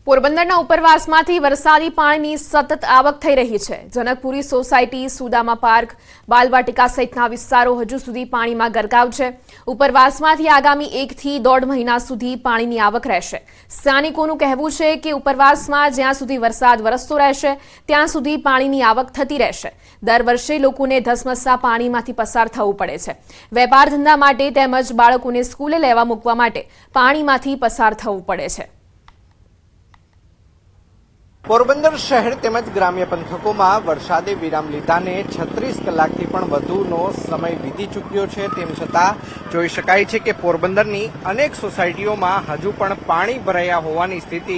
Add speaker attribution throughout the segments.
Speaker 1: પોરબંદરના ઉપરવાસમાંથી વરસાદી પાણીની સતત આવક થઈ રહી છે। જનકપુરી સોસાયટી, સુદામા પાર્ક, બાલવાટિકા સહિતના વિસ્તારો હજુ સુધી પાણીમાં ગરકાવ છે। ઉપરવાસમાંથી આગામી 1 થી 1.5 મહિના સુધી પાણીની આવક રહેશે। સ્થાનિકોનું કહેવું છે કે ઉપરવાસમાં જ્યાં સુધી વરસાદ વરસતો રહેશે ત્યાં સુધી પાણીની આવક થતી રહેશે। દર વર્ષે લોકોને ધસમસતા પાણીમાંથી પસાર થવું પડે છે। વેપાર ધંધા માટે તેમજ બાળકોને સ્કૂલે લેવા મૂકવા માટે પાણીમાંથી પસાર થવું પડે છે।
Speaker 2: પોરબંદર શહેર તેમજ ગ્રામ્ય પંથકોમાં વરસાદે વિરામ લીધાને 36 કલાકથી પણ વધુનો સમય વીતી ચૂક્યો છે। તેમ છતાં જોઈ શકાય છે કે પોરબંદરની અનેક સોસાયટીઓમાં હજુ પણ પાણી ભરાયા હોવાની સ્થિતિ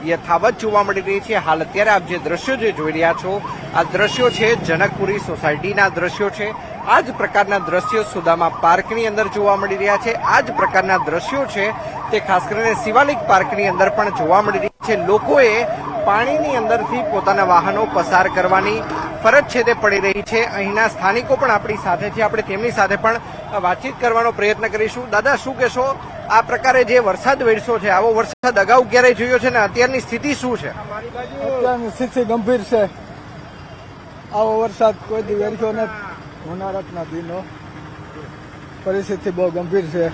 Speaker 2: યથાવત જોવા મળી રહી છે। હાલ અત્યારે આપ જે દ્રશ્યો જોઈ રહ્યા છો, આ દ્રશ્યો છે જનકપુરી સોસાયટીના દ્રશ્યો છે। આ જ પ્રકારના દ્રશ્યો સુદામા પાર્કની અંદર જોવા મળી રહ્યા છે। આ જ પ્રકારના દ્રશ્યો છે તે ખાસ કરીને શિવાલિક પાર્કની અંદર પણ જોવા મળી રહ્યા છે। લોકોએ પાણીની અંદરથી પોતાના વાહનો પસાર કરવાની ફરજ છે તે પડી રહી છે। અહીંના સ્થાનિકો પણ આપણી સાથે છે, આપણે તેમની સાથે પણ વાતચીત કરવાનો પ્રયત્ન કરીશું। દાદા, શું કહેશો, આ પ્રકારે જે વરસાદ વરસ્યો છે, આવો વરસાદ અગાઉ ક્યારેય જોયો છે ને અત્યારની સ્થિતિ શું છે?
Speaker 3: અત્યારની સ્થિતિ ગંભીર છે। આવો વરસાદ કોઈ દી વરસ્યો નથી। ઉનાળાના દિનો પરિસ્થિતિ બહુ ગંભીર છે।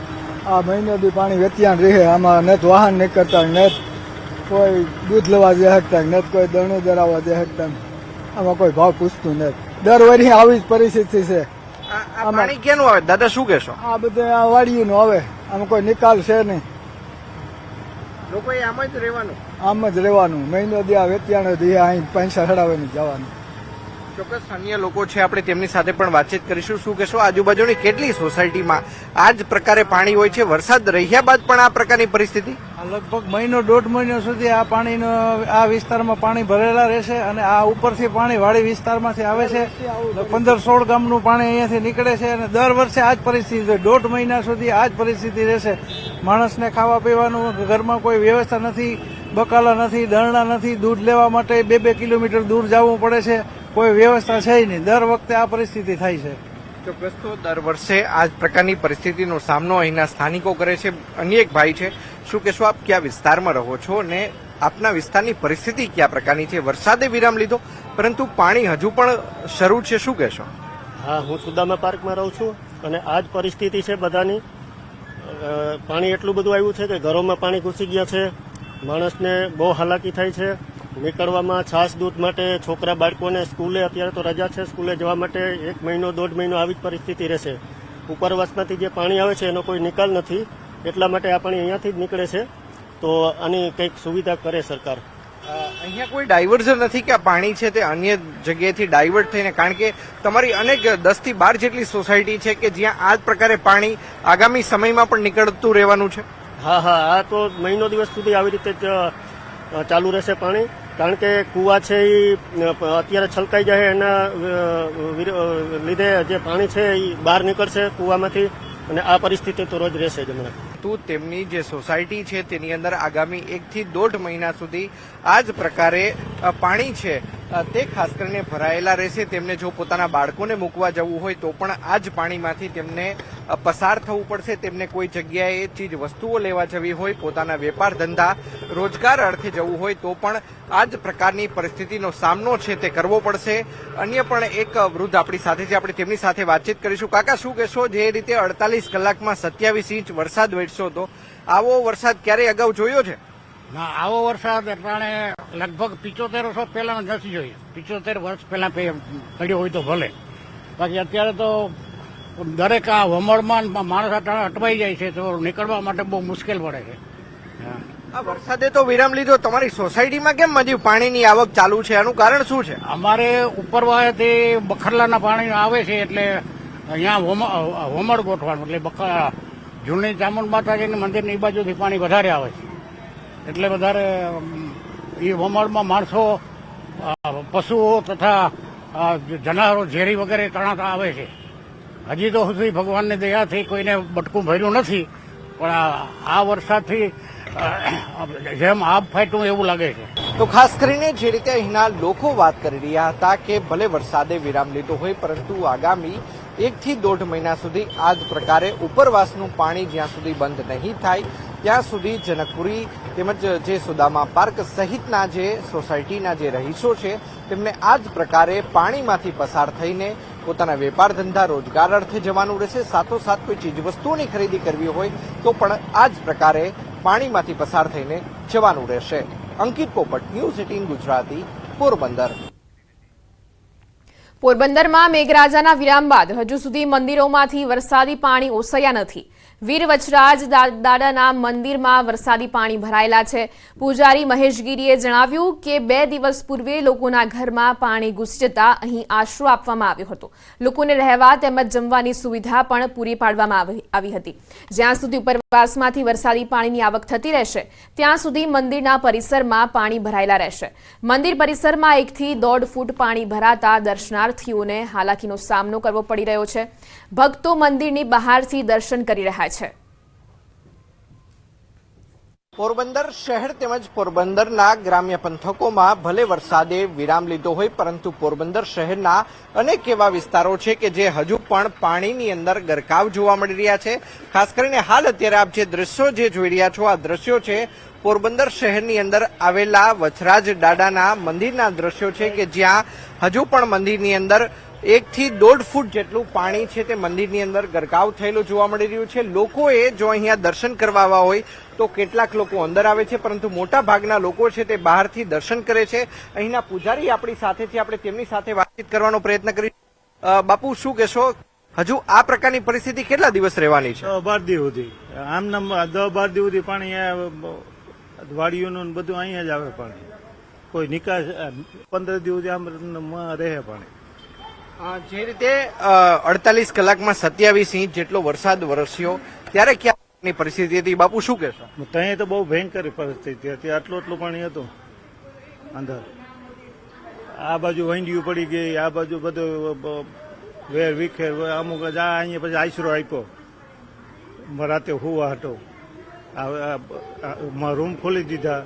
Speaker 3: આ મહિને બી પાણી વેતિયાણ રહે, આમાં ને વાહન નીકળતા ને કોઈ દૂધ લેવા જઈ શકતા ને કોઈ દણું દરાવવા જઈ શકતા, આમાં કોઈ ભાવ પૂછતું નથી। દર વર્ષે આવી જ પરિસ્થિતિ છે।
Speaker 2: પાણી ક્યાંનું આવે દાદા, શું કહેશો?
Speaker 3: આ બધે આ વાડીયું નું આવે, આમાં કોઈ નિકાલ છે નહીં।
Speaker 2: લોકોએ આમ જ રહેવાનું,
Speaker 3: આમ જ રહેવાનું। મહિનો દી આ વેતિયાણ દી અહીં પૈસા ચડાવીને જવાનું।
Speaker 2: ચોક્કસ અન્ય લોકો છે, આપણે તેમની સાથે પણ વાતચીત કરીશું। શું કહેશો, આજુબાજુની કેટલી સોસાયટીમાં આ જ પ્રકારે પાણી હોય છે? વરસાદ રહ્યા બાદ પણ આ પ્રકારની પરિસ્થિતિ?
Speaker 4: લગભગ મહિનો 1.5 મહિના સુધી આ પાણીનો આ વિસ્તારમાં પાણી ભરેલા રહેશે અને આ ઉપરથી પાણી વાડી વિસ્તારમાંથી આવે છે। 15-16 ગામનું પાણી અહીંયાથી નીકળે છે અને દર વર્ષે આ જ પરિસ્થિતિ છે। 1.5 મહિના સુધી આ જ પરિસ્થિતિ રહેશે। માણસને ખાવા પીવાનું, ઘરમાં કોઈ વ્યવસ્થા નથી, બકાલા નથી, દળણા નથી, દૂધ લેવા માટે 2-2 કિલોમીટર દૂર જવું પડે છે, કોઈ વ્યવસ્થા છે નહીં। દર વખતે આ પરિસ્થિતિ થાય છે।
Speaker 2: ચોક્કસ તો દર વર્ષે આ જ પ્રકારની પરિસ્થિતિનો સામનો અહીંના સ્થાનિકો કરે છે। અન્ય એક ભાઈ છે, શું કહેશો, આપ કયા વિસ્તારમાં રહો છો અને આપના વિસ્તારની પરિસ્થિતિ કયા પ્રકારની છે? વરસાદે વિરામ લીધો પરંતુ પાણી હજુ પણ શરૂ છે, શું કહેશો?
Speaker 5: હા, હું સુદામા પાર્કમાં રહું છું અને આ જ પરિસ્થિતિ છે બધાની। પાણી એટલું બધું આવ્યું છે કે ઘરોમાં પાણી ઘૂસી ગયા છે, માણસને બહુ હાલાકી થાય છે નીકળવામાં। છાસ દૂધ માટે છોકરા બાળકોને સ્કૂલે, અત્યારે તો રજા છે, સ્કૂલે જવા માટે 1 મહિનો 1.5 મહિનો આવી જ પરિસ્થિતિ રહેશે। ઉપરવાસમાંથી જે પાણી આવે છે એનો કોઈ નિકાલ નથી, એટલા માટે આ પાણી અહીંયાથી જ નીકળે છે। તો આની કંઈક સુવિધા કરે સરકાર।
Speaker 2: અહીંયા કોઈ ડાયવર્ઝન નથી કે આ પાણી છે તે અન્ય જગ્યાએથી ડાયવર્ટ થઈને? કારણ કે તમારી અનેક 10 થી 12 જેટલી સોસાયટી છે કે જ્યાં આ જ પ્રકારે પાણી આગામી સમયમાં પણ નીકળતું રહેવાનું છે?
Speaker 5: હા હા, આ તો મહિનો દિવસ સુધી આવી રીતે જ ચાલુ રહેશે પાણી, કારણ કે કુવા છે એ અત્યારે છલકાઈ જાય, એના લીધે જે પાણી છે એ બહાર નીકળશે કુવામાંથી અને આ પરિસ્થિતિ તો રોજ રહેશે જ હમણાં।
Speaker 2: તેમની જે સોસાયટી છે તેની અંદર આગામી 1 થી 1.5 મહિના સુધી આ જ પ્રકારે પાણી છે તે ખાસ કરીને ભરાયેલા રહેશે। તેમને જો પોતાના બાળકોને મૂકવા જવું હોય તો પણ આ જ પાણીમાંથી તેમને પસાર થવું પડશે। તેમને કોઈ જગ્યાએ ચીજ વસ્તુઓ લેવા જવી હોય, પોતાના વેપાર ધંધા રોજગાર અર્થે જવું હોય તો પણ આ જ પ્રકારની પરિસ્થિતિનો સામનો છે તે કરવો પડશે। અન્ય પણ એક વૃદ્ધ આપણી સાથે છે, આપણે તેમની સાથે વાતચીત કરીશું। કાકા, શું કહેશો, જે રીતે 48 કલાકમાં 27 ઇંચ વરસાદ વરસ્યો હતો, આવો વરસાદ ક્યારેય અગાઉ જોયો છે?
Speaker 6: ના, આવો વરસાદ અટાણે લગભગ 75 વર્ષ પહેલા નથી જોયો। 75 વર્ષ પહેલા પડ્યો હોય તો ભલે, બાકી અત્યારે તો દરેક આ વમળમાં માણસ અટાણે અટવાઈ જાય છે તો નીકળવા માટે બહુ મુશ્કેલ પડે છે।
Speaker 2: આ વરસાદે તો વિરામ લીધો, તમારી સોસાયટીમાં કેમ હજી પાણીની આવક ચાલુ છે? આનું કારણ શું છે?
Speaker 6: અમારે ઉપરવાસથી બખરલાના પાણી આવે છે એટલે અહીંયા વમળ ગોઠવાનું, એટલે જૂની ચામુંડ માતાજીની મંદિરની એ બાજુથી પાણી વધારે આવે છે, એટલે વધારે એ વમળમાં માણસો, પશુઓ તથા જનાવરો ઝેરી વગેરે તણાતા આવે છે। હજી તો સુધી ભગવાનની દયાથી કોઈને બટકું ભર્યું નથી, પણ આ વરસાદથી જેમ આબ ફાટ્યું એવું લાગે છે।
Speaker 2: તો ખાસ કરીને જે રીતે અહીંના લોકો વાત કરી રહ્યા હતા કે ભલે વરસાદે વિરામ લીધો હોય પરંતુ આગામી 1 થી 1.5 મહિના સુધી આ જ પ્રકારે ઉપરવાસનું પાણી જ્યાં સુધી બંધ નહીં થાય ત્યાં સુધી જનકપુરી તેમજ જે સુદામા પાર્ક સહિતના જે સોસાયટીના જે રહીશો છે તેમને આ જ પ્રકારે પાણીમાંથી પસાર થઈને પોતાના વેપાર ધંધા રોજગાર અર્થે જવાનું રહેશે. સાથોસાથ કોઈ ચીજવસ્તુઓની ખરીદી કરવી હોય તો પણ આ જ પ્રકારે પાણીમાંથી પસાર થઈને જવાનું રહેશે. અંકિત પોપટ, ન્યૂઝ 18 ગુજરાતી, પોરબંદર.
Speaker 1: પોરબંદરમાં મેઘરાજાના વિરામ બાદ હજુ સુધી મંદિરોમાંથી વરસાદી પાણી ઓસર્યા નથી. વીર વચરાજ દાદાના મંદિરમાં વરસાદી પાણી ભરાયેલા છે. પૂજારી મહેશગીરીએ જણાવ્યું કે 2 દિવસ પૂર્વે લોકોના ઘરમાં પાણી ઘૂસી જતા અહીં આશરો આપવામાં આવ્યો હતો. લોકોને રહેવા તેમજ જમવાની સુવિધા પણ પૂરી પાડવામાં આવી હતી. જ્યાં સુધી ઉપરવાસમાંથી વરસાદી પાણીની આવક થતી રહેશે ત્યાં સુધી મંદિરના પરિસરમાં પાણી ભરાયેલા રહેશે. મંદિર પરિસરમાં 1 થી 1.5 ફૂટ પાણી ભરાતા દર્શનાર્થીઓને હાલાકીનો સામનો કરવો પડી રહ્યો છે. ભક્તો મંદિરની બહારથી દર્શન કરી રહ્યા છે.
Speaker 2: પોરબંદર શહેર તેમજ પોરબંદરના ગ્રામ્ય પંથકોમાં ભલે વરસાદે વિરામ લીધો હોય પરંતુ પોરબંદર શહેરના અનેક એવા વિસ્તારો છે કે જે હજુ પણ પાણીની અંદર ગરકાવ જોવા મળી રહ્યા છે. ખાસ કરીને હાલ અત્યારે આપ જે દ્રશ્યો જે જોઈ રહ્યા છો આ દ્રશ્યો છે પોરબંદર શહેરની અંદર આવેલા વચરાજ દાદાના મંદિરના દ્રશ્યો છે કે જ્યાં હજુ પણ મંદિરની અંદર 1 થી 1.5 ફૂટ જેટલું પાણી છે તે મંદિરની અંદર ગરકાવ થયેલું જોવા મળી રહ્યું છે. લોકોએ જો અહીંયા દર્શન કરવા આવ્યા હોય તો કેટલાક લોકો અંદર આવે છે પરંતુ મોટા ભાગના લોકો છે તે બહારથી દર્શન કરે છે. અહીંના પૂજારી આપણી સાથે છે, આપણે તેમની સાથે વાતચીત કરવાનો પ્રયત્ન કરીશું. બાપુ, શું કહેશો, હજુ આ પ્રકારની પરિસ્થિતિ કેટલા દિવસ રહેવાની છે?
Speaker 7: 12 દિવસ સુધી આમ 10-12 દિવસ સુધી પાણી વાડીઓનું બધું અહીંયા જ આવે પાણી. કોઈ નિકાસ 15 દિવસ આમ રહે પાણી.
Speaker 2: જે રીતે 48 કલાકમાં 27 ઇંચ જેટલો વરસાદ વરસ્યો ત્યારે ક્યાંની પરિસ્થિતિ હતી, બાપુ શું કહેશો?
Speaker 7: ત્યાં તો બહુ ભયંકર પરિસ્થિતિ હતી. આટલું પાણી હતું અંદર. આ બાજુ વંડિયું પડી ગઈ, આ બાજુ બધું વેર વિખેર. અમુક અહીંયા પછી આશરો આપ્યો રાતે હુવા હતો. રૂમ ખોલી દીધા,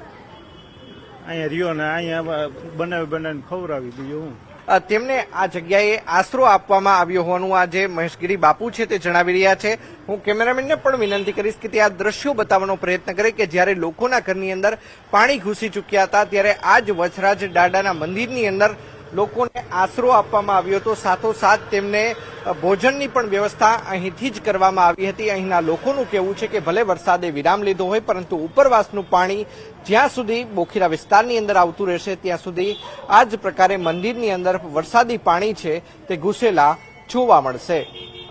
Speaker 7: અહીંયા રહ્યો ને અહીંયા બનાવીને ખવડાવી દીધું. હું
Speaker 2: તેમને આ જગ્યાએ આશરો આપવામાં આવ્યો હોવાનું આ જે મહેશગીરી બાપુ છે તે જણાવી રહ્યા છે. હું કેમેરામેનને પણ વિનંતી કરીશ કે તે આ દ્રશ્યો બતાવવાનો પ્રયત્ન કરે કે જ્યારે લોકોના ઘરની અંદર પાણી ઘૂસી ચૂક્યા હતા ત્યારે આ જ વચરાજ દાદાના મંદિરની અંદર લોકોને આશરો આપવામાં આવ્યો હતો. સાથોસાથ તેમને ભોજનની પણ વ્યવસ્થા અહીંથી જ કરવામાં આવી હતી. અહીંના લોકોનું કહેવું છે કે ભલે વરસાદે વિરામ લીધો હોય પરંતુ ઉપરવાસનું પાણી જ્યાં સુધી બોખીરા વિસ્તારની અંદર આવતું રહેશે ત્યાં સુધી આ જ પ્રકારે મંદિરની અંદર વરસાદી પાણી છે તે ઘૂસેલા જોવા મળશે.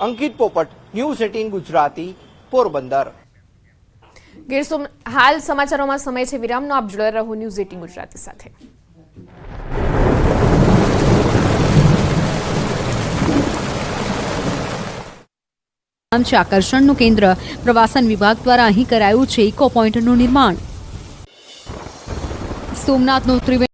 Speaker 2: અંકિત પોપટ, ન્યૂઝ 18 ગુજરાતી, પોરબંદર.
Speaker 1: હાલ સમાચારોમાં સમય છે વિરામનો. આપ જોડાયેલા રહો ન્યૂઝ 18 ગુજરાતી સાથે.
Speaker 8: છે આકર્ષણનું કેન્દ્ર. પ્રવાસન વિભાગ દ્વારા અહીં કરાયું છે ઇકો પોઈન્ટનું નિર્માણ. સોમનાથનો ત્રિવેણી